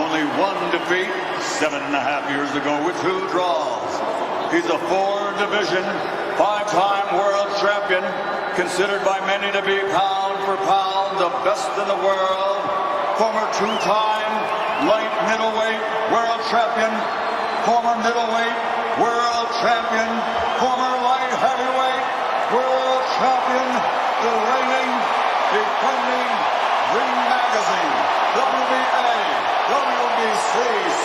only one defeat 7.5 years ago with 2 draws. He's a 4-division, 5-time world champion, considered by many to be pound for pound the best in the world. Former 2-time light middleweight world champion, former middleweight world champion, former light heavyweight world champion, the reigning, defending Ring Magazine, WBA, WBC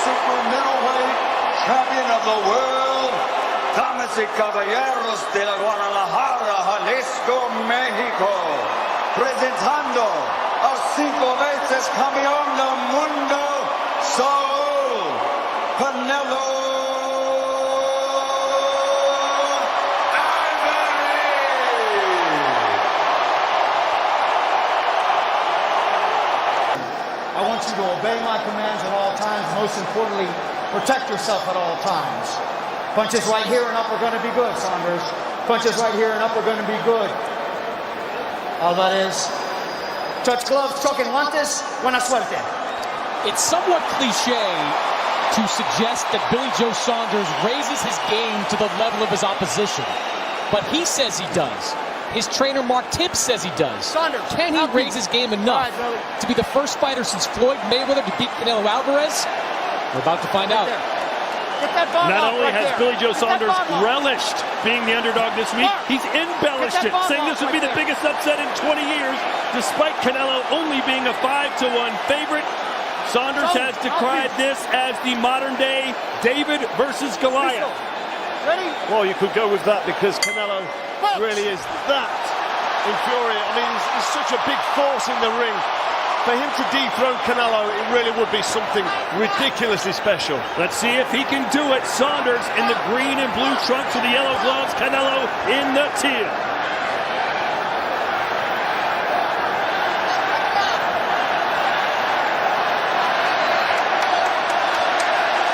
super middleweight champion of the world. Damas y caballeros de la Guadalajara, Jalisco, México, presentando al 5 veces campeón del mundo, Saul, Canelo I want you to obey my commands at all times. Most importantly, protect yourself at all times. Punches right here and up are going to be good, Saunders. Punches right here and up are going to be good. Alvarez. Touch gloves, choque guantes, buena suerte. It's somewhat cliche to suggest that Billy Joe Saunders raises his game to the level of his opposition. But he says he does. His trainer Mark Tibbs says he does. Saunders, can he raise his game enough to be the first fighter since Floyd Mayweather to beat Canelo Alvarez? We're about to find out. Not only has Billy Joe Saunders relished being the underdog this week, he's embellished it, saying this would be the biggest upset in 20 years, despite Canelo only being a 5-1 favorite. Saunders has decried this as the modern-day David versus Goliath. Ready? Well, you could go with that because Canelo really is that infuriating. I mean, he's such a big force in the ring. For him to dethrone Canelo, it really would be something ridiculously special. Let's see if he can do it. Saunders in the green and blue trunks with the yellow gloves. Canelo in the teal.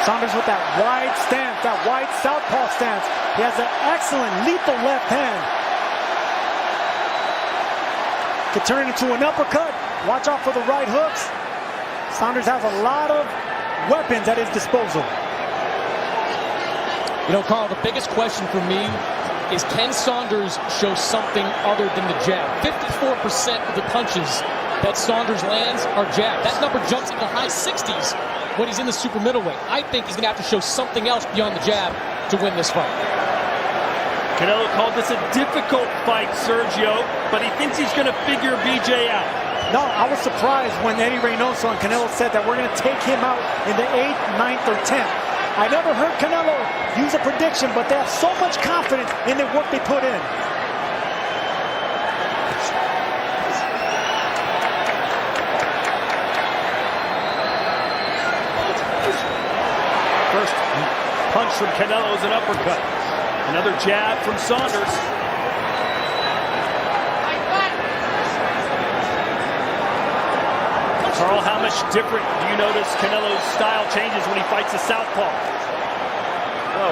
Saunders with that wide stance, that wide southpaw stance. He has an excellent, lethal left hand. Could turn into an uppercut. Watch out for the right hooks. Saunders has a lot of weapons at his disposal. You know, Carl, the biggest question for me is, can Saunders show something other than the jab? 54% of the punches that Saunders lands are jab. That number jumps into high 60s when he's in the super middleweight. I think he's going to have to show something else beyond the jab to win this fight. Canelo called this a difficult fight, Sergio, but he thinks he's going to figure BJ out. No, I was surprised when Eddie Reynoso and Canelo said that we're going to take him out in the 8th, 9th, or 10th. I never heard Canelo use a prediction, but they have so much confidence in the work they put in. First punch from Canelo is an uppercut. Another jab from Saunders. Carl, how much different do you notice Canelo's style changes when he fights a southpaw? Well,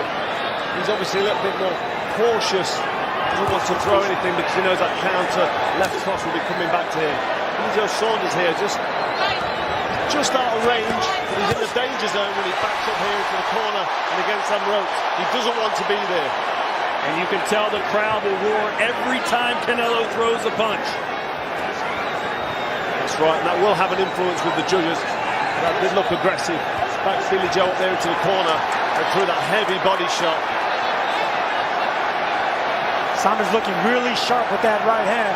he's obviously a little bit more cautious. He doesn't want to throw anything because he knows that counter left cross will be coming back to him. Billy Joe Saunders here just out of range, but he's in the danger zone when he backs up here into the corner and against them ropes. He doesn't want to be there. And you can tell the crowd will roar every time Canelo throws a punch. That's right, and that will have an influence with the judges. That did look aggressive. Back Billy Joe up there into the corner and threw that heavy body shot. Saunders looking really sharp with that right hand.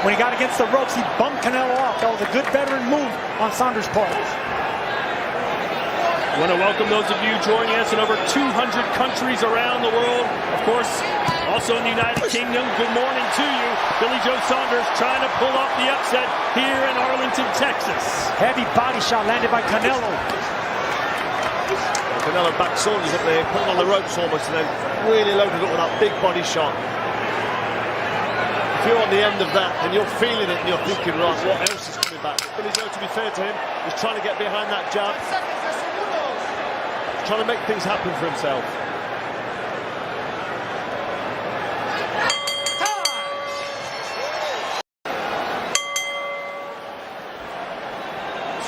When he got against the ropes, he bumped Canelo off. That was a good veteran move on Saunders' part. I want to welcome those of you joining us in over 200 countries around the world. Of course, also in the United Kingdom, good morning to you. Billy Joe Saunders trying to pull off the upset here in Arlington, Texas. Heavy body shot landed by Canelo. Canelo backed Saunders up there, put him on the ropes almost, and then really loaded up with that big body shot. If you're on the end of that and you're feeling it and you're thinking, right, what else is coming back? Billy Joe, to be fair to him, was trying to get behind that jab. Trying to make things happen for himself.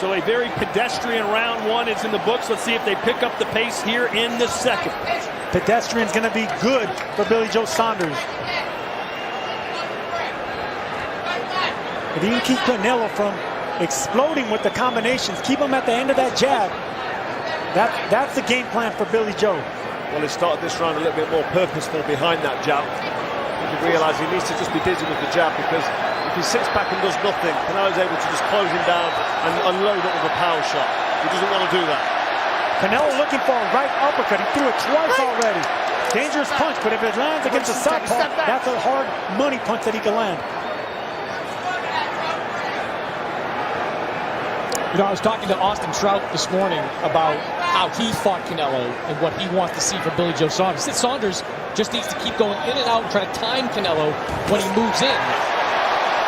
So a very pedestrian round one is in the books. Let's see if they pick up the pace here in the second. Pedestrian's going to be good for Billy Joe Saunders. If you can keep Canelo from exploding with the combinations, keep him at the end of that jab, that's the game plan for Billy Joe. Well, he started this round a little bit more purposeful behind that jab. He realised he needs to just be busy with the jab, because if he sits back and does nothing, Canelo's able to just close him down and unload it with a power shot. He doesn't want to do that. Canelo looking for a right uppercut. He threw it twice already. Dangerous punch, but if it lands against a southpaw, that's a hard money punch that he can land. You know, I was talking to Austin Trout this morning about how he fought Canelo and what he wants to see for Billy Joe Saunders. He said Saunders just needs to keep going in and out and try to time Canelo when he moves in.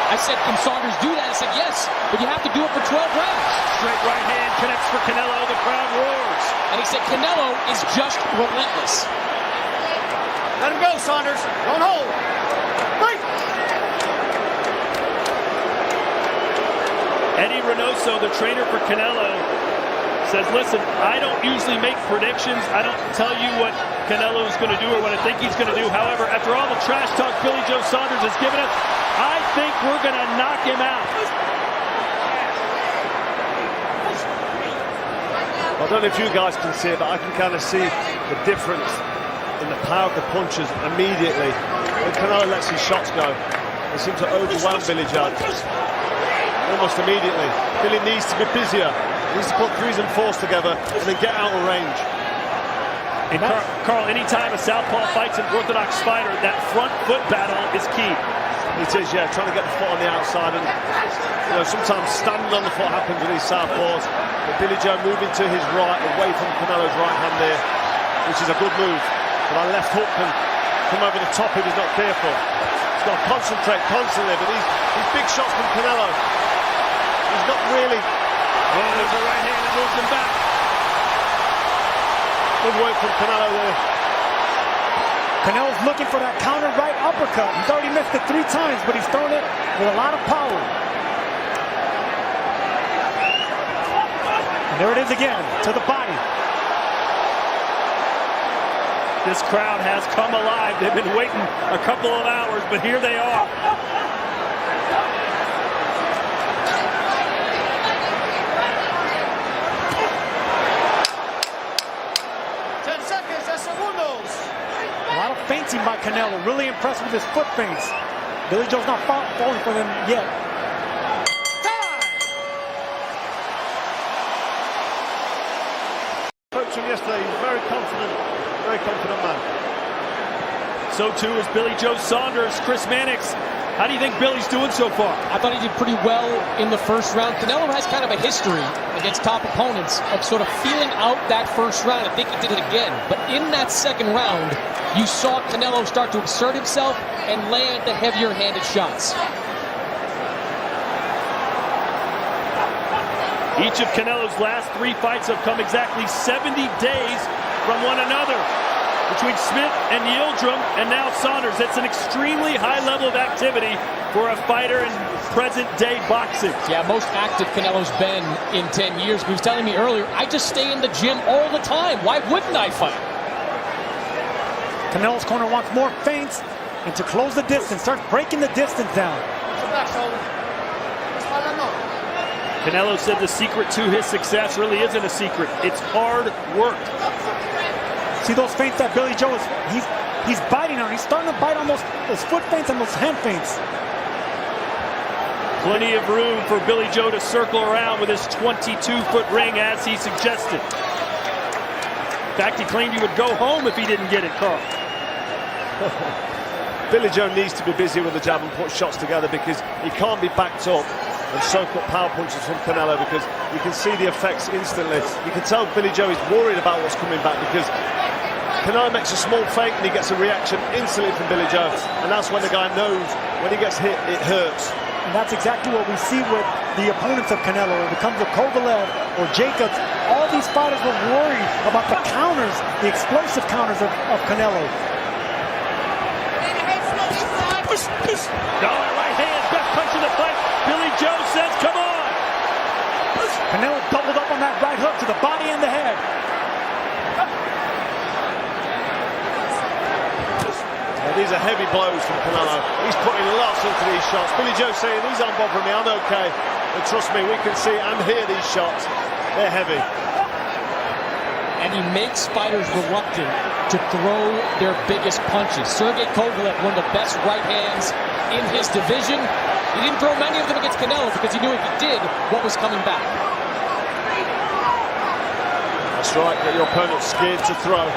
I said, can Saunders do that? He said, yes, but you have to do it for 12 rounds. Straight right hand connects for Canelo. The crowd roars. And he said Canelo is just relentless. Let him go, Saunders. Don't hold. Break. Eddie Reynoso, the trainer for Canelo, says, listen, I don't usually make predictions. I don't tell you what Canelo is going to do or what I think he's going to do. However, after all the trash talk Billy Joe Saunders has given us, I think we're going to knock him out. I don't know if you guys can see it, but I can kind of see the difference in the power of the punches immediately. When Canelo lets his shots go, they seem to overwhelm Billy Joe almost immediately. Billy needs to be busier. He needs to put threes and fours together and then get out of range. And Carl, anytime a southpaw fights an orthodox fighter, that front foot battle is key. It is, yeah, trying to get the foot on the outside, and you know, sometimes standing on the foot happens with these southpaws. But Billy Joe moving to his right, away from Canelo's right hand there, which is a good move. But that left hook can come over the top if he's not careful. He's got to concentrate constantly, but these big shots from Canelo, he's not really. Oh, there's a right hand that moves him back. Good work from Canelo there. Canelo's looking for that counter right uppercut. He's already missed it 3 times, but he's thrown it with a lot of power. And there it is again, to the body. This crowd has come alive. They've been waiting a couple of hours, but here they are. A lot of feinting by Canelo. Really impressed with his foot feints. Billy Joe's not falling for them yet. Spoke to him yesterday. He's very confident man. So too is Billy Joe Saunders. Chris Mannix, how do you think Billy's doing so far? I thought he did pretty well in the first round. Canelo has kind of a history against top opponents of sort of feeling out that first round. I think he did it again. But in that second round, you saw Canelo start to exert himself and land the heavier-handed shots. Each of Canelo's last 3 fights have come exactly 70 days from one another. Between Smith and Yildirim and now Saunders. It's an extremely high level of activity for a fighter in present-day boxing. Yeah, most active Canelo's been in 10 years. He was telling me earlier, I just stay in the gym all the time. Why wouldn't I fight? Canelo's corner wants more feints and to close the distance, start breaking the distance down. Canelo said the secret to his success really isn't a secret. It's hard work. See those feints that Billy Joe is, he's biting on. He's starting to bite on those foot feints and those hand feints. Plenty of room for Billy Joe to circle around with his 22-foot ring as he suggested. In fact, he claimed he would go home if he didn't get it, Carl. Billy Joe needs to be busy with the jab and put shots together, because he can't be backed up and soak up power punches from Canelo, because you can see the effects instantly. You can tell Billy Joe is worried about what's coming back, because Canelo makes a small feint and he gets a reaction instantly from Billy Joe, and that's when the guy knows when he gets hit, it hurts. And that's exactly what we see with the opponents of Canelo. If it comes to Kovalev or Jacobs, all these fighters were worried about the counters, the explosive counters of Canelo. Dollar right hand, best punch of the fight. Billy Joe says, come on. Canelo doubled up on that right hook to the body and the head. These are heavy blows from Canelo. He's putting lots into these shots. Billy Joe saying, these aren't bothering me, I'm okay. But trust me, we can see and hear these shots. They're heavy. And he makes fighters reluctant to throw their biggest punches. Sergey Kovalev, one of the best right hands in his division. He didn't throw many of them against Canelo because he knew if he did, what was coming back. That's right, get your opponent scared to throw.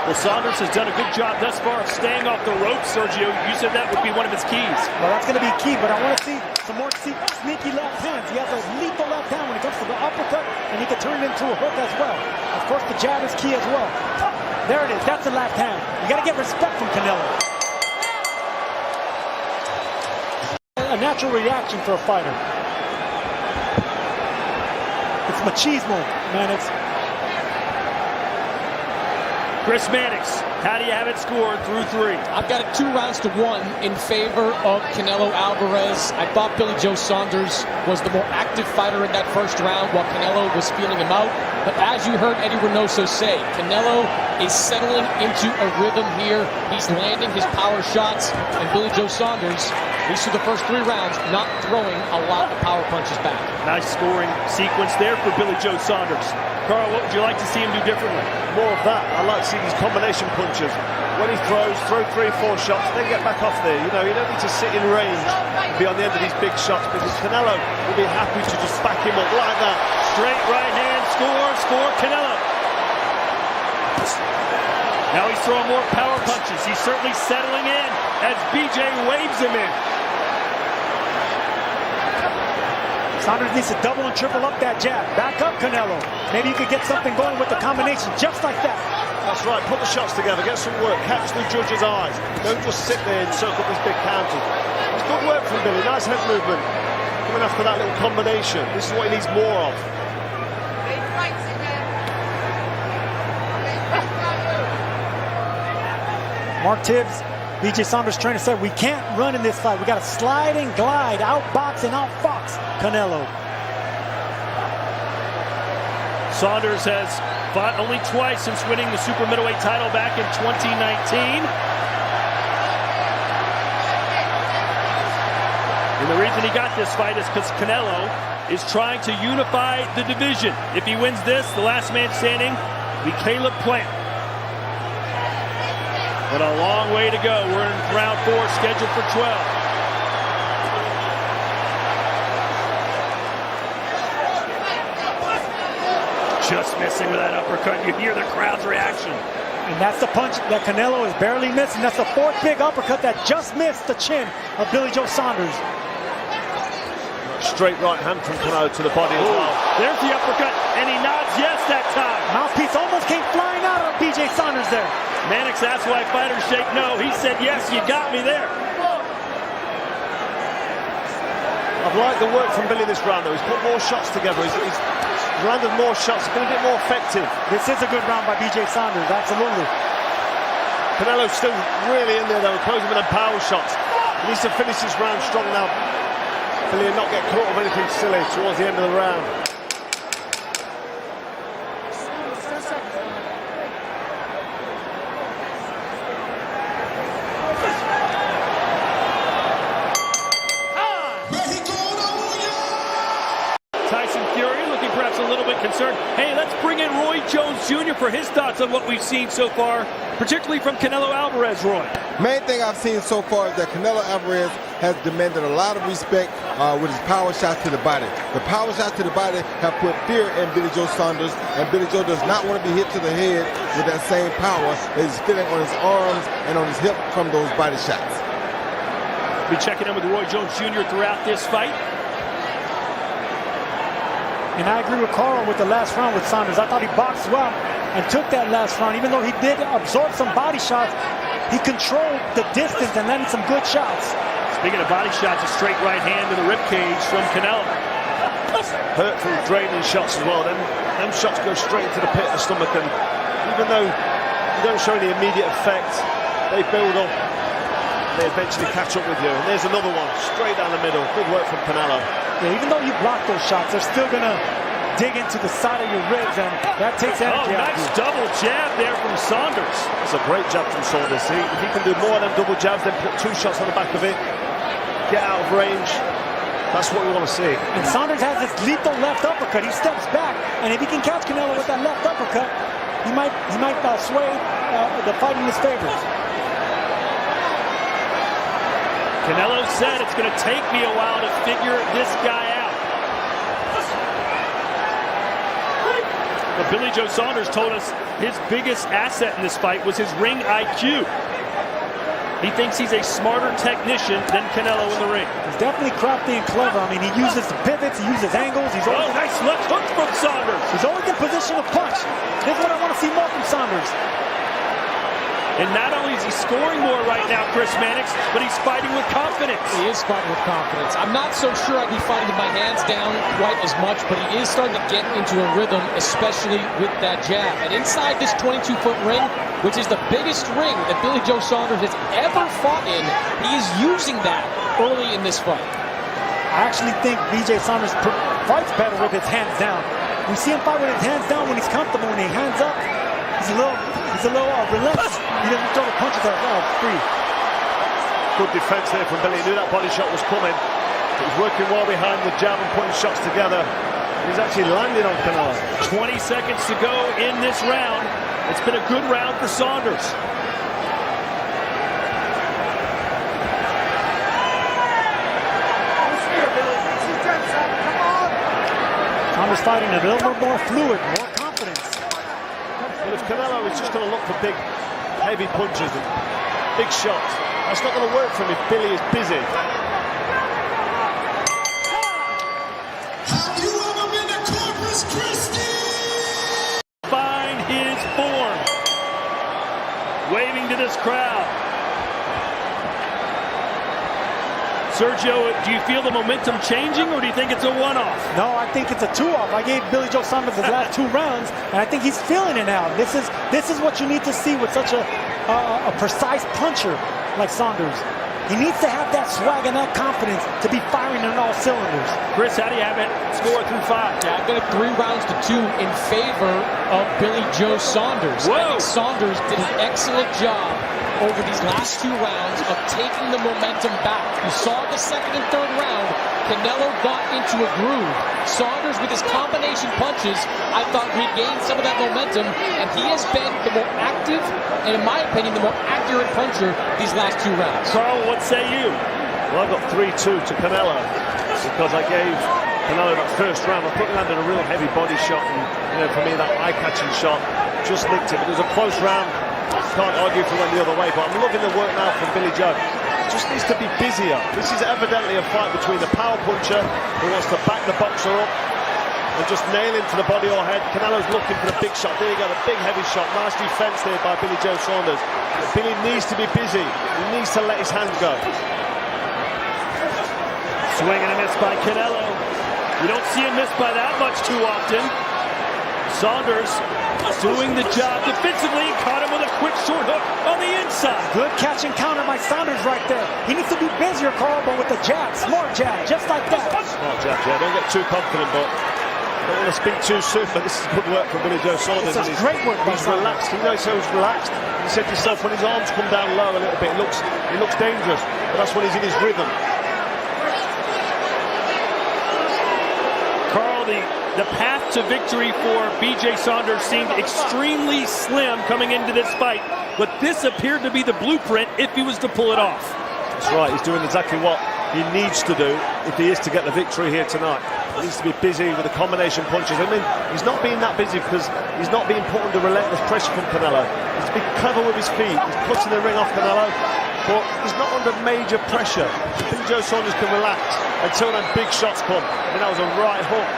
Well, Saunders has done a good job thus far of staying off the ropes, Sergio. You said that would be one of his keys. Well, that's going to be key, but I want to see some more sneaky left hands. He has a lethal left hand when it comes to the uppercut, and he can turn it into a hook as well. Of course, the jab is key as well. There it is. That's the left hand. You got to get respect from Canelo. A natural reaction for a fighter. It's machismo, man. It's Chris Mannix, how do you have it scored through 3? I've got it 2 rounds to 1 in favor of Canelo Alvarez. I thought Billy Joe Saunders was the more active fighter in that first round while Canelo was feeling him out. But as you heard Eddie Reynoso say, Canelo is settling into a rhythm here. He's landing his power shots, and Billy Joe Saunders, at least through the first 3 rounds, not throwing a lot of power punches back. Nice scoring sequence there for Billy Joe Saunders. Carl, what would you like to see him do differently? More of that. I like to see these combination punches. When he throws, throw 3 or 4 shots, then get back off there. You know, you don't need to sit in range and be on the end of these big shots, because Canelo will be happy to just back him up like that. Straight right hand, score, Canelo. Now he's throwing more power punches. He's certainly settling in as BJ waves him in. Saunders needs to double and triple up that jab. Back up, Canelo. Maybe you could get something going with the combination just like that. That's right, put the shots together, get some work, catch the judge's eyes. Don't just sit there and soak up these big counters. It's good work from Billy, nice head movement. Coming after that little combination. This is what he needs more of. Mark Tibbs, BJ Saunders' trainer, said we can't run in this fight. We got to slide and glide, outbox and outfox Canelo. Saunders has fought only twice since winning the super middleweight title back in 2019. And the reason he got this fight is because Canelo is trying to unify the division. If he wins this, the last man standing will be Caleb Plant. But a long way to go. We're in round 4, scheduled for 12. Just missing with that uppercut. You hear the crowd's reaction. And that's the punch that Canelo is barely missing. That's the 4th big uppercut that just missed the chin of Billy Joe Saunders. Straight right hand from Canelo to the body as well. There's the uppercut, and he nods yes that time. Mouthpiece almost came flying out of BJ Saunders there. Mannix asked why fighters shake no. He said, yes, you got me there. I've liked the work from Billy this round, though. He's put more shots together. He's landed more shots, been a bit more effective. This is a good round by BJ Saunders, absolutely. Canelo's still really in there, though, closing with them power shots. He needs to finish this round strong now. Billy not get caught with anything silly towards the end of the round. A little bit concerned. Hey, let's bring in Roy Jones Jr. for his thoughts on what we've seen so far, particularly from Canelo Alvarez, Roy. Main thing I've seen so far is that Canelo Alvarez has demanded a lot of respect with his power shots to the body. The power shots to the body have put fear in Billy Joe Saunders, and Billy Joe does not want to be hit to the head with that same power that he's feeling on his arms and on his hip from those body shots. Be checking in with Roy Jones Jr. throughout this fight. And I agree with Carl with the last round with Saunders. I thought he boxed well and took that last round. Even though he did absorb some body shots, he controlled the distance and landed some good shots. Speaking of body shots, a straight right hand to the ribcage from Canelo. Hurtful, draining shots as well. Them shots go straight into the pit of the stomach. And even though you don't show any immediate effect. They build up, they eventually catch up with you. And there's another one, straight down the middle. Good work from Canelo. Yeah, even though you block those shots, they're still going to dig into the side of your ribs, and that takes energy out of you. Nice double jab there from Saunders. It's a great jab from Saunders. If he can do more of them double jabs, then put 2 shots on the back of it, get out of range, that's what we want to see. And Saunders has this lethal left uppercut. He steps back, and if he can catch Canelo with that left uppercut, he might sway the fight in his favor. Canelo said it's going to take me a while to figure this guy out. But Billy Joe Saunders told us his biggest asset in this fight was his ring IQ. He thinks he's a smarter technician than Canelo in the ring. He's definitely crafty and clever. I mean, he uses pivots, he uses angles. Nice left hook from Saunders. He's always in position to punch. This is what I want to see more from Saunders. And not only is he scoring more right now, Chris Mannix, but he's fighting with confidence. He is fighting with confidence. I'm not so sure I'd be fighting with my hands down quite as much, but he is starting to get into a rhythm, especially with that jab. And inside this 22-foot ring, which is the biggest ring that Billy Joe Saunders has ever fought in, he is using that early in this fight. I actually think BJ Saunders fights better with his hands down. We see him fight with his hands down when he's comfortable. When he hands up, he's a little relentless. He doesn't throw the punches out free. Good defense there from Billy. He knew that body shot was coming. He's working well behind the jab and putting shots together. He's actually landing on Canelo. 20 seconds to go in this round. It's been a good round for Saunders. Saunders fighting a little more fluid, more confidence. But if Canelo is just going to look for big, heavy punches and big shots, that's not going to work for him if Billy is busy. Have you ever been to Corpus Christi? Find his form. Waving to this crowd. Sergio, do you feel the momentum changing, or do you think it's a one-off? No, I think it's a two-off. I gave Billy Joe Saunders his last 2 rounds, and I think he's feeling it now. This is what you need to see with such a precise puncher like Saunders. He needs to have that swag and that confidence to be firing on all cylinders. Chris, how do you have it score through 5? Yeah, I've got it 3 rounds to 2 in favor of Billy Joe Saunders. Whoa. I think Saunders did an excellent job over these last 2 rounds of taking the momentum back. You saw the 2nd and 3rd round, Canelo got into a groove. Saunders, with his combination punches, I thought regained some of that momentum, and he has been the more active, and in my opinion, the more accurate puncher these last 2 rounds. Carl, what say you? Well, I've got 3-2 to Canelo because I gave Canelo that first round. I thought he landed a real heavy body shot, and for me, that eye-catching shot just nicked it. But it was a close round. Can't argue if it went the other way, but I'm loving the work now from Billy Joe. Just needs to be busier. This is evidently a fight between the power puncher who wants to back the boxer up and just nail him to the body or head. Canelo's looking for the big shot. There you go, the big heavy shot. Nice defense there by Billy Joe Saunders. Billy needs to be busy. He needs to let his hands go. Swing and a miss by Canelo. You don't see him miss by that much too often. Saunders doing the job defensively, caught him with a quick short hook on the inside. Good catch and counter by Saunders right there. He needs to be busier, Carl, but with the jab, smart jab, just like that. Smart jab, yeah. Don't get too confident, but don't want to speak too soon. But this is good work from Billy Joe Saunders. It's great work by He's Saunders. relaxed. You know, so he's relaxed. He said to himself, when his arms come down low a little bit, he looks dangerous. But that's when he's in his rhythm. Carl, the path to victory for BJ Saunders seemed extremely slim coming into this fight, but this appeared to be the blueprint if he was to pull it off. That's right, he's doing exactly what he needs to do if he is to get the victory here tonight. He needs to be busy with the combination punches. I mean, he's not being that busy because he's not being put under relentless pressure from Canelo. He's being clever with his feet. He's putting the ring off Canelo, but he's not under major pressure. Big Joe Saunders can relax until them big shots come. I mean, that was a right hook.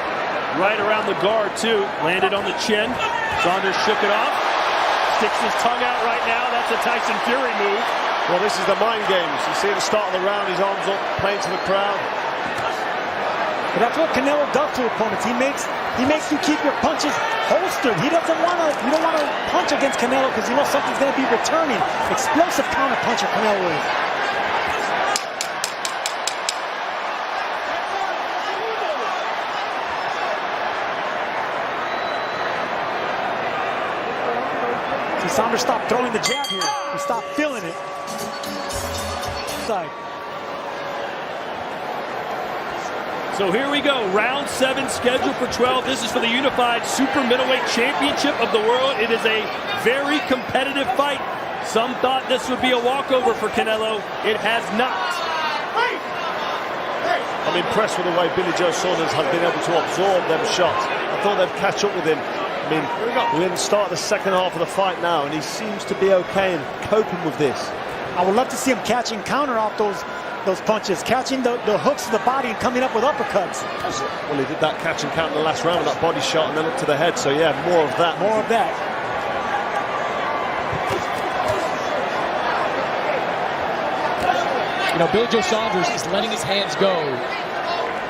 Right around the guard, too. Landed on the chin. Saunders shook it off. Sticks his tongue out right now. That's a Tyson Fury move. Well, this is the mind games. You see at the start of the round, his arms up, playing to the crowd. But that's what Canelo does to opponents. He makes you keep your punches holstered. You don't want to punch against Canelo because you know something's going to be returning. Explosive counter puncher Canelo is. See, Saunders stopped throwing the jab here. He stopped feeling it. Side. So here we go, round 7 scheduled for 12. This is for the unified super middleweight championship of the world. It is a very competitive fight. Some thought this would be a walkover for Canelo. It has not. I'm impressed with the way Billy Joe Saunders has been able to absorb them shots. I thought they'd catch up with him. I mean, we're in the start of the second half of the fight now, and he seems to be okay in coping with this. I would love to see him catch and counter off those punches, catching the hooks to the body and coming up with uppercuts. Well, he did that catch and count in the last round with that body shot and then up to the head. So, yeah, more of that. More of that. You know, Billy Joe Saunders is letting his hands go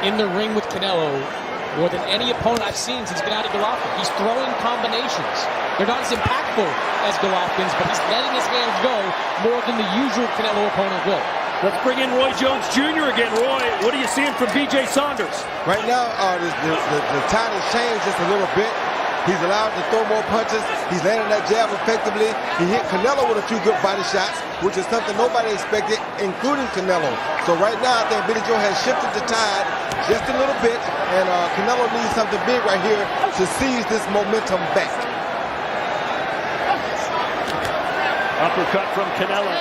in the ring with Canelo more than any opponent I've seen since Gennady Golovkin. He's throwing combinations. They're not as impactful as Golovkin's, but he's letting his hands go more than the usual Canelo opponent will. Let's bring in Roy Jones Jr. again. Roy, what are you seeing from BJ Saunders? Right now, the tide has changed just a little bit. He's allowed to throw more punches. He's landing that jab effectively. He hit Canelo with a few good body shots, which is something nobody expected, including Canelo. So right now, I think Billy Joe has shifted the tide just a little bit, and Canelo needs something big right here to seize this momentum back. Uppercut from Canelo.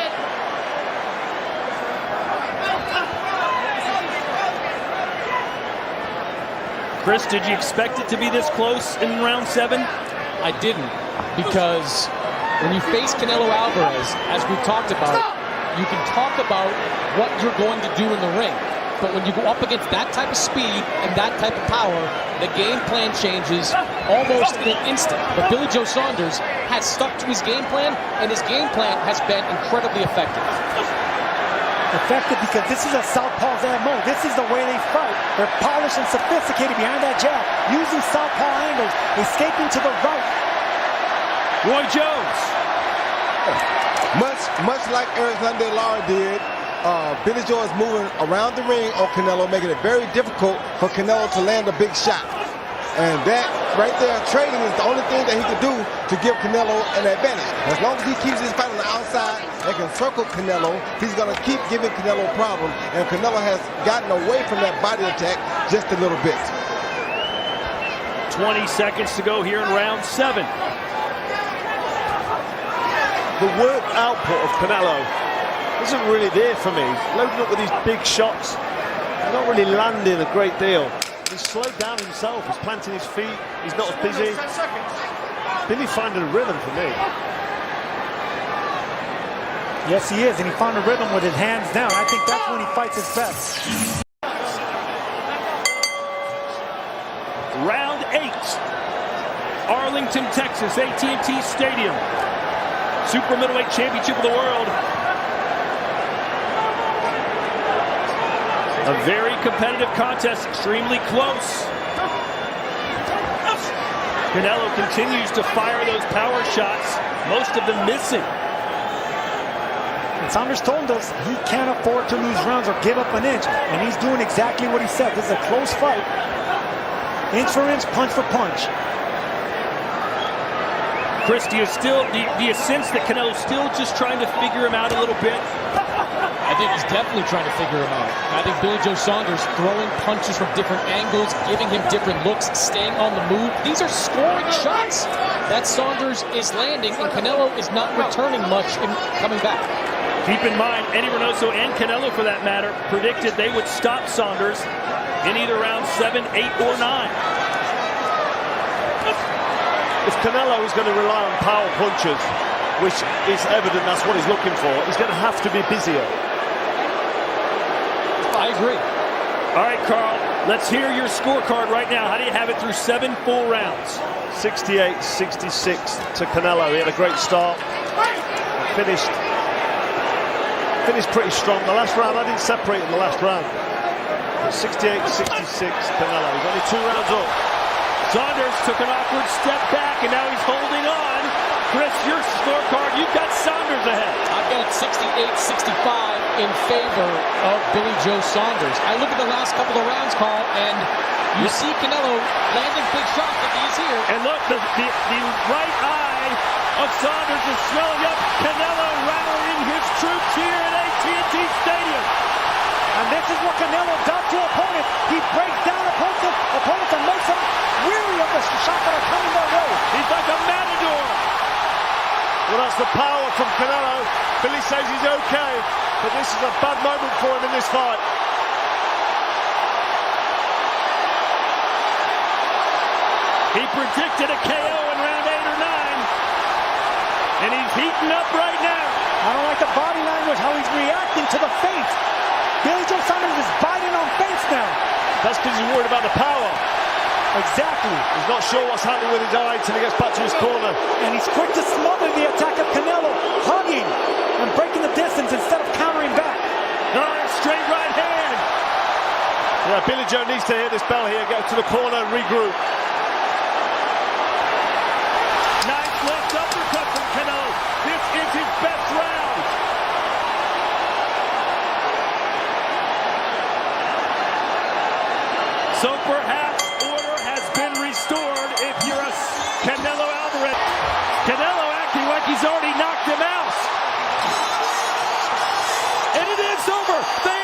Chris, did you expect it to be this close in round 7? I didn't, because when you face Canelo Alvarez, as we've talked about, you can talk about what you're going to do in the ring. But when you go up against that type of speed and that type of power, the game plan changes almost in an instant. But Billy Joe Saunders has stuck to his game plan, and his game plan has been incredibly effective. Effective because this is a southpaw's MO. This is the way they fight. They're polished and sophisticated behind that jab, using southpaw angles, escaping to the right. Roy Jones. Much like Erislandy Lara did, Billy Joe is moving around the ring on Canelo, making it very difficult for Canelo to land a big shot. And that right there, trading is the only thing that he can do to give Canelo an advantage. As long as he keeps his fight on the outside and can circle Canelo, he's going to keep giving Canelo problems. And Canelo has gotten away from that body attack just a little bit. 20 seconds to go here in round 7. The work output of Canelo isn't really there for me. He's loading up with these big shots. He's not really landing a great deal. He's slowed down himself. He's planting his feet. He's not as busy. Billy finding a rhythm for me. Yes, he is, and he found a rhythm with his hands down. I think that's when he fights his best. Round 8. Arlington, Texas, AT&T Stadium. Super middleweight championship of the world. A very competitive contest, extremely close. Canelo continues to fire those power shots, most of them missing. And Saunders told us he can't afford to lose rounds or give up an inch, and he's doing exactly what he said. This is a close fight. Inch for inch, punch for punch. Chris, do you sense that Canelo's still just trying to figure him out a little bit? I think he's definitely trying to figure him out. I think Billy Joe Saunders throwing punches from different angles, giving him different looks, staying on the move. These are scoring shots that Saunders is landing, and Canelo is not returning much in coming back. Keep in mind, Eddie Reynoso and Canelo, for that matter, predicted they would stop Saunders in either round 7, 8, or 9. If Canelo is going to rely on power punches, which is evident that's what he's looking for, he's going to have to be busier. I agree. All right, Carl, let's hear your scorecard right now. How do you have it through 7 full rounds? 68-66 to Canelo. He had a great start. Finished pretty strong. The last round, I didn't separate in the last round. 68-66, Canelo. He's only 2 rounds up. Saunders took an awkward step back, and now he's holding on. Chris, your scorecard, you've got Saunders ahead. I've got it 68-65 in favor of Billy Joe Saunders. I look at the last couple of rounds, Carl, and you see Canelo landing big shots like he's here. And look, the right eye of Saunders is swelling up. Canelo rallying his troops here at AT&T Stadium. And this is what Canelo does to opponents. He breaks down opponents and makes them weary of the shots that are coming their way. He's like a matador. Well, that's the power from Canelo. Billy says he's okay, but this is a bad moment for him in this fight. He predicted a KO in round 8 or 9, and he's heating up right now. I don't like the body language, how he's reacting to the feint. Billy Joe Saunders is biting on feints now. That's because he's worried about the power. Exactly. He's not sure what's happening with his eye until he gets back to his corner. And he's quick to smother the attack of Canelo, hugging and breaking the distance instead of countering back. No, straight right hand. Yeah, Billy Joe needs to hear this bell here, get to the corner and regroup. Nice left uppercut from Canelo. This is his best round. So perhaps order has been restored if you're a Canelo Alvarez. Canelo acting like he's already knocked him out. And it is over. They